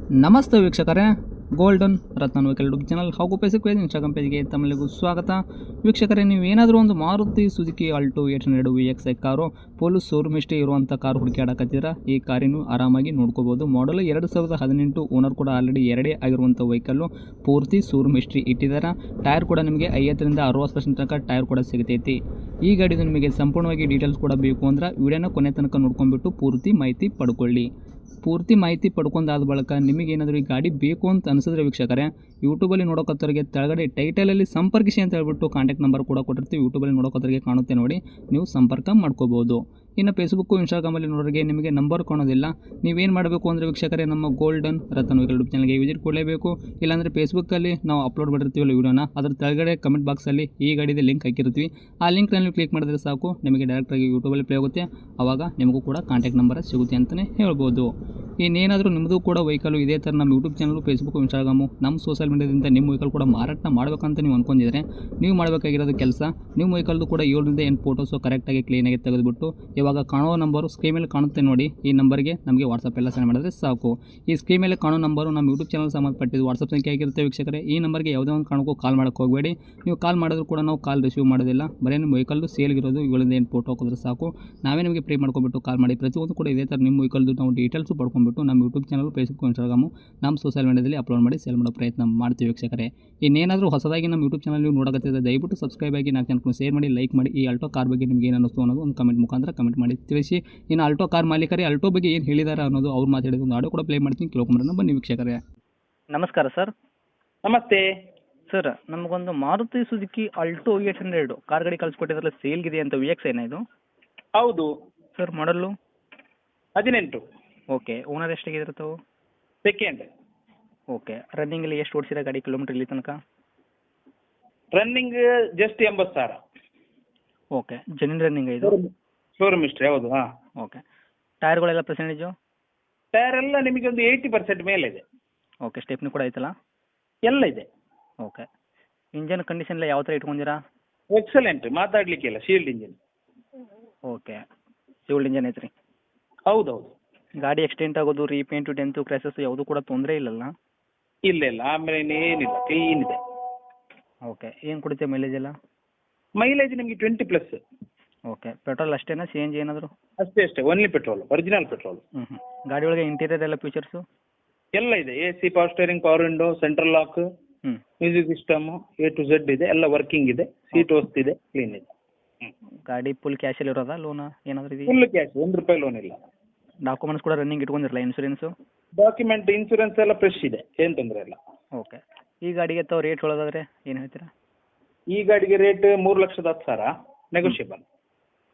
ನಮಸ್ತೆ ವೀಕ್ಷಕರೇ, ಗೋಲ್ಡನ್ ರತ್ನ vehicle YouTube channel ಹಾಗೂ ಫೇಸ್ಬುಕ್ ಪೇಜ್, ಇನ್ಸ್ಟಾಗ್ರಾಮ್ ಪೇಜ್ಗೆ ತಮ್ಮಲ್ಲಿಗೂ ಸ್ವಾಗತ. ವೀಕ್ಷಕರೇ, ನೀವು ಏನಾದರೂ ಒಂದು Maruti Suzuki Alto 800 VXi car police showroom ಇಷ್ಟೇ ಇರುವಂಥ ಕಾರು ಹುಡುಕಾಡಕತ್ತೀರಾ, ಈ ಕಾರಿನ ಆರಾಮಾಗಿ ನೋಡ್ಕೋಬೋದು. ಮಾಡಲು 2018, ಓನರ್ ಕೂಡ ಆಲ್ರೆಡಿ 2 ಆಗಿರುವಂಥ ವೆಹಿಕಲ್ಲು, ಪೂರ್ತಿ ಶೋರೂಮ್ ಹಿಸ್ಟ್ರಿ ಇಟ್ಟಿದ್ದಾರೆ. ಟೈರ್ ಕೂಡ ನಿಮಗೆ 50ರಿಂದ 60% ತನಕ ಟೈರ್ ಕೂಡ ಸಿಗ್ತೈತಿ. ಈ ಗಾಡಿದು ನಿಮಗೆ ಸಂಪೂರ್ಣವಾಗಿ ಡೀಟೇಲ್ಸ್ ಕೂಡ ಬೇಕು ಅಂದ್ರೆ ವಿಡಿಯೋನ ಕೊನೆ ತನಕ ನೋಡ್ಕೊಂಡ್ಬಿಟ್ಟು ಪೂರ್ತಿ ಮಾಹಿತಿ ಪಡ್ಕೊಳ್ಳಿ. ಪೂರ್ತಿ ಮಾಹಿತಿ ಪಡ್ಕೊಂಡಾದ ಬಳಿಕ ನಿಮಗೇನಾದರೂ ಈ ಗಾಡಿ ಬೇಕು ಅಂತ ಅನಿಸಿದ್ರೆ ವೀಕ್ಷಕರೇ, ಯೂಟ್ಯೂಬಲ್ಲಿ ನೋಡೋಕತ್ತವರಿಗೆ ತೆಳಗಡೆ ಟೈಟಲಲ್ಲಿ ಸಂಪರ್ಕಿಸಿ ಅಂತ ಹೇಳ್ಬಿಟ್ಟು ಕಾಂಟ್ಯಾಕ್ಟ್ ನಂಬರ್ ಕೂಡ ಕೊಟ್ಟಿರ್ತೀವಿ. ಯೂಟ್ಯೂಬಲ್ಲಿ ನೋಡೋಕತ್ತವರಿಗೆ ಕಾಣುತ್ತೆ ನೋಡಿ, ನೀವು ಸಂಪರ್ಕ ಮಾಡ್ಕೋಬೋದು. ಇನ್ನು ಫೇಸ್ಬುಕ್ಕು, ಇನ್ಸ್ಟಾಗ್ರಾಮಲ್ಲಿ ನೋಡೋರಿಗೆ ನಿಮಗೆ ನಂಬರ್ ಕಾಣೋದಿಲ್ಲ. ನೀವೇನು ಮಾಡಬೇಕು ಅಂದರೆ ವೀಕ್ಷಕರೇ, ನಮ್ಮ ಗೋಲ್ಡನ್ ರತ್ನ ವೆಹಿಕಲ್ ಯೂಟ್ಯೂಬ್ ಚಾನಲ್ಗೆ ವಿಸಿಟ್ ಕೊಡಲೇಬೇಕು. ಇಲ್ಲಾಂದರೆ ಫೇಸ್ಬುಕ್ಕಲ್ಲಿ ನಾವು ಅಪ್ಲೋಡ್ ಮಾಡಿರ್ತೀವಲ್ಲ ವಿಡಿಯೋನ, ಅದರ ತೆಳಗಡೆ ಕಮೆಂಟ್ ಬಾಕ್ಸಲ್ಲಿ ಈ ಗಾಡಿದ ಲಿಂಕ್ ಹಾಕಿರ್ತೀವಿ. ಆ ಲಿಂಕ್ನಲ್ಲಿ ಕ್ಲಿಕ್ ಮಾಡಿದ್ರೆ ಸಾಕು, ನಿಮಗೆ ಡೈರೆಕ್ಟಾಗಿ ಯೂಟ್ಯೂಬಲ್ಲಿ ಪ್ಲೇ ಆಗುತ್ತೆ. ಆವಾಗ ನಿಮಗೂ ಕೂಡ ಕಾಂಟ್ಯಾಕ್ಟ್ ನಂಬರ್ ಸಿಗುತ್ತೆ ಅಂತಲೇ ಹೇಳ್ಬೋದು. ಇನ್ನೇನಾದರೂ ನಿಮ್ಮದು ಕೂಡ ವೆಹಿಕಲ್ಲು ಇದೇ ಥರ ನಮ್ಮ ಯೂಟ್ಯೂಬ್ ಚಾನಲ್, ಫೇಸ್ಬುಕ್ಕು, ಇನ್ಸ್ಟಾಗ್ರಾಮು, ನಮ್ಮ ಸೋಷಿಯಲ್ ಮೀಡಿಯಾದಿಂದ ನಿಮ್ಮ ವೆಹಿಕಲ್ ಕೂಡ ಮಾರಾಟ ಮಾಡಬೇಕಂತ ನೀವು ಅಂದ್ಕೊಂಡಿದ್ರೆ, ನೀವು ಮಾಡಬೇಕಾಗಿರೋದು ಕೆಲಸ, ನಿಮ್ಮ ವೆಹಿಕಲ್ದು ಕೂಡ 7ರಿಂದ 8 ಫೋಟೋಸು ಕರೆಕ್ಟಾಗಿ ಕ್ಲೀನಾಗಿ ತೆಗೆದುಬಿಟ್ಟು ಇವಾಗ ಕಾಣೋ ನಂಬರು ಸ್ಕ್ರೀನ್ ಮೇಲೆ ಕಾಣುತ್ತೆ ನೋಡಿ, ಈ ನಂಬರ್ಗೆ ನಮಗೆ ವಾಟ್ಸಪ್ ಎಲ್ಲ ಸೆಂಡ್ ಮಾಡಿದ್ರೆ ಸಾಕು. ಈ ಸ್ಕ್ರೀನ್ ಮೇಲೆ ಕಾಣೋ ನಂಬರು ನಮ್ಮ ಯೂಟ್ಯೂಬ್ ಚಾನಲ್ ಸಂಬಂಧಪಟ್ಟಿದ್ದು ವಾಟ್ಸಪ್ ಸಂಖ್ಯೆ ಆಗಿರುತ್ತೆ ವೀಕ್ಷಕರೇ. ಈ ನಂಬರ್ಗೆ ಯಾವುದೇ ಒಂದು ಕಾರಣಕ್ಕೂ ಕಾಲ್ ಮಾಡೋಕ್ಕೆ ಹೋಗಬೇಡಿ. ನೀವು ಕಾಲ್ ಮಾಡಿದ್ರು ಕೂಡ ನಾವು ಕಾಲ್ ರಿಸೀವ್ ಮಾಡೋದಿಲ್ಲ. ಬರೀ ನಿಮ್ಮ ವೆಹಿಕಲ್ದು ಸೇಲ್ಗಿರೋದು 7ರಿಂದ 8 ಫೋಟೋ ಹಾಕಿದ್ರೆ ಸಾಕು, ನಾವೇ ನಿಮಗೆ ಪ್ರೀ ಮಾಡ್ಕೊಂಡ್ಬಿಟ್ಟು ಕಾಲ್ ಮಾಡಿ. ಪ್ರತಿಯೊಂದು ಕೂಡ ಇದೇ ಥರ ನಿಮ್ಮ ವೆಹಿಕಲ್ದು ನಾವು ಡೀಟೇಲ್ಸು ಪಡ್ಕೊಂಡ್ಬಿಟ್ಟು ನಮ್ಮ ಯೂಟ್ಯೂಬ್ ಚಾನಲ್, ಫೇಸ್ಬುಕ್, ಇನ್ಸ್ಟಾಗ್ರಾಮು, ನಮ್ಮ ಸೋಷಿಯಲ್ ಮೀಡಿಯಾದಲ್ಲಿ ಅಪ್ಲೋಡ್ ಮಾಡಿ ಸೇಲ್ ಮಾಡೋ ಪ್ರಯತ್ನ ಮಾಡ್ತೀವಿ ವೀಕ್ಷಕರೇ. ಇನ್ನೇನಾದರೂ ಹೊಸದಾಗಿ ನಮ್ಮ ಯೂಟ್ಯೂಬ್ ಚಾನಲ್ ನೀವು ನೋಡೋಕತ್ತಿದ್ರೆ ದಯವಿಟ್ಟು ಸಬ್ಸ್ಕ್ರೈಬ್ ಆಗಿ, 4 ಜನಕ್ಕೂ ಶೇರ್ ಮಾಡಿ, ಲೈಕ್ ಮಾಡಿ. ಈ ಆಲ್ಟೋ ಕಾರ್ ಬಗ್ಗೆ ನಿಮಗೆ ಏನು ಅನ್ನಿಸ್ತು ಅನ್ನೋದು ಒಂದು ಕಮೆಂಟ್ ಮುಖಾಂತರ ಕಮೆಂಟ್ ಮಾಡಿ ತಿಳಿಸಿ. ಇನ್ನು ಆಲ್ಟೋ ಕಾರ್ ಮಾಲೀಕರೇ ಆಲ್ಟೋ ಬಗ್ಗೆ ಏನು ಹೇಳಿದ್ದಾರೆ ಅನ್ನೋದು ಅವ್ರು ಮಾತಾಡಿದ ಒಂದು ಆಡಿಯೋ ಕೂಡ ಪ್ಲೇ ಮಾಡ್ತೀನಿ, ಕೇಳ್ಕೊಂಡ್ರೆ ಬನ್ನಿ ವೀಕ್ಷಕರೇ. ನಮಸ್ಕಾರ ಸರ್. ನಮಸ್ತೆ. ಸರ್, ನಮಗೊಂದು ಮಾರುತಿ ಸುಜುಕಿ ಆಲ್ಟೋ 800 ಕಾರ್ ಗಾಡಿ ಕಳಿಸ್ಕೊಟ್ಟಿದ್ರಲ್ಲ, ಸೇಲ್ಗಿದೆ ಅಂತ VXi ಇದು ಹೌದು ಸರ್? ಮಾಡಲು 18. ಓಕೆ. ಓನರ್ ಎಷ್ಟಾಗಿದ್ರೆ ತಾವು? ಸೆಕೆಂಡ್. ಓಕೆ. ರನ್ನಿಂಗಲ್ಲಿ ಎಷ್ಟು ಓಡಿಸಿರ ಗಾಡಿ ಕಿಲೋಮೀಟ್ರ್ ಇಲ್ಲಿ ತನಕ? Running just 80,000. Okay. Genuine running ಇದು? ಶೋರೂಮ್ ಹಿಸ್ಟ್ರಿ, ಹೌದು. ಹಾಂ. ಓಕೆ. ಟೈರ್ಗಳೆಲ್ಲ ಪರ್ಸೆಂಟೇಜು? ಟೈರ್ ಎಲ್ಲ ನಿಮಗೆ ಒಂದು 80% ಮೇಲೆ ಇದೆ. ಓಕೆ. ಸ್ಟೆಪ್ನಿ ಕೂಡ ಐತಲ್ಲ? ಎಲ್ಲ ಇದೆ. ಓಕೆ. ಇಂಜನ್ ಕಂಡೀಷನ್ ಎಲ್ಲ ಯಾವ ಥರ ಇಟ್ಕೊಂಡಿರಾ? ಎಕ್ಸಲೆಂಟ್, ಮಾತಾಡಲಿಕ್ಕಿಲ್ಲ. Shield engine. Okay. Shield engine ಐತ್ರಿ? ಹೌದೌದು. ಗಾಡಿ ಎಕ್ಸ್ಟೆಂಟ್ ಆಗೋದು, ರೀಪೇಂಟು, ಡೆಂತು, ಕ್ರ್ಯಾಸಸ್ ಯಾವುದೂ ಕೂಡ ತೊಂದರೆ ಇಲ್ಲಲ್ಲ? ಇಲ್ಲ ಇಲ್ಲ, ಆಮೇಲೆ ಏನಿಲ್ಲ, ಕ್ಲೀನ್ ಇದೆ. ಓಕೆ. ಏನು ಕೊಡುತ್ತೆ ಮೈಲೇಜ್ ಎಲ್ಲ? ಮೈಲೇಜ್ ನಿಮಗೆ 20+. ಓಕೆ. ಪೆಟ್ರೋಲ್ ಅಷ್ಟೇನಾ, CNG ಏನಾದರೂ? ಅಷ್ಟೇ ಅಷ್ಟೇ, ಓನ್ಲಿ ಪೆಟ್ರೋಲ್, ಒರಿಜಿನಲ್ ಪೆಟ್ರೋಲ್. ಹ್ಞೂ. ಗಾಡಿ ಒಳಗೆ ಇಂಟೀರಿಯರ್ ಎಲ್ಲ ಫೀಚರ್ಸು? ಎಲ್ಲ ಇದೆ. AC, power steering, power window, central lock, music system A to Z ಇದೆ. ಎಲ್ಲ ವರ್ಕಿಂಗ್ ಇದೆ. ಸೀಟ್ ಇದೆ, ಕ್ಲೀನ್ ಇದೆ. ಗಾಡಿ ಫುಲ್ ಕ್ಯಾಶಲ್ಲಿ ಇರೋದಾ, ಲೋನಾ ಏನಾದರೂ ಇದೆಯಾ? ಫುಲ್ ಕ್ಯಾಶ್, ₹1 ಲೋನ್ ಇಲ್ಲ. ಡಾಕ್ಯುಮೆಂಟ್ಸ್ ಕೂಡ ರನ್ನಿಂಗ್ ಇಟ್ಕೊಂಡಿರಲ್ಲ, ಇನ್ಶೂರೆನ್ಸು? ಡಾಕ್ಯುಮೆಂಟ್, ಇನ್ಶೂರೆನ್ಸ್ ಎಲ್ಲ ಫ್ರೆಶ್ ಇದೆ, ಏನು ತೊಂದರೆ ಇಲ್ಲ. ಓಕೆ. ಈ ಗಾಡಿಗೆ ತಾವು ರೇಟ್ ಹೇಳೋದಾದ್ರೆ ಏನು ಹೇಳ್ತೀರಾ? ಈ ಗಾಡಿಗೆ ರೇಟ್ 3,10,000, ನೆಗೋಷಿಯಬಲ್.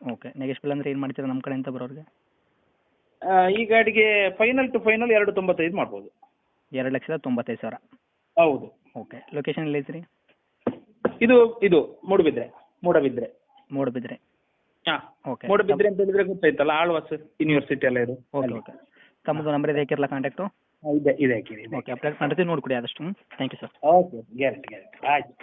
ಓಕೆ. ನೆಗೆಶ್ಬಲ್ ಅಂದರೆ ಏನು ಮಾಡ್ತೀರಾ ನಮ್ಮ ಕಡೆಯಿಂದ ಬರೋರಿಗೆ? ಈ ಗಾಡಿಗೆ ಫೈನಲ್ ಟು ಫೈನಲ್ 2,95 ಮಾಡ್ಬೋದು. 2,95,000. ಹೌದು. ಓಕೆ. ಲೊಕೇಶನ್ ಎಲ್ಲಿ ಐತ್ರಿ? ಇದು ಮೂಡಬಿದ್ರೆ. ಮೂಡಬಿದ್ರೆ. ಹಾಂ. ಓಕೆ. ಮೂಡಬಿದ್ರೆ ಅಂತ ಹೇಳಿದ್ರೆ ಗೊತ್ತಾಯ್ತಲ್ಲ, ಆಳ್ವಾಸ್ ಯೂನಿವರ್ಸಿಟಿ ಎಲ್ಲ ಇದು. ಓಕೆ. ಓಕೆ. ತಮ್ಮದು ನಂಬರ್ ಇದೆ ಹಾಕಿರಲ್ಲ ಕಾಂಟ್ಯಾಕ್ಟು? ಇದೆ ಹಾಕಿರಿ. ಓಕೆ. ಅಪ್ಡೇಟ್ ಮಾಡ್ತೀವಿ, ನೋಡ್ಕೊಡಿ ಆದಷ್ಟು. Thank you sir. Okay, guarantee ಆಯ್ತು.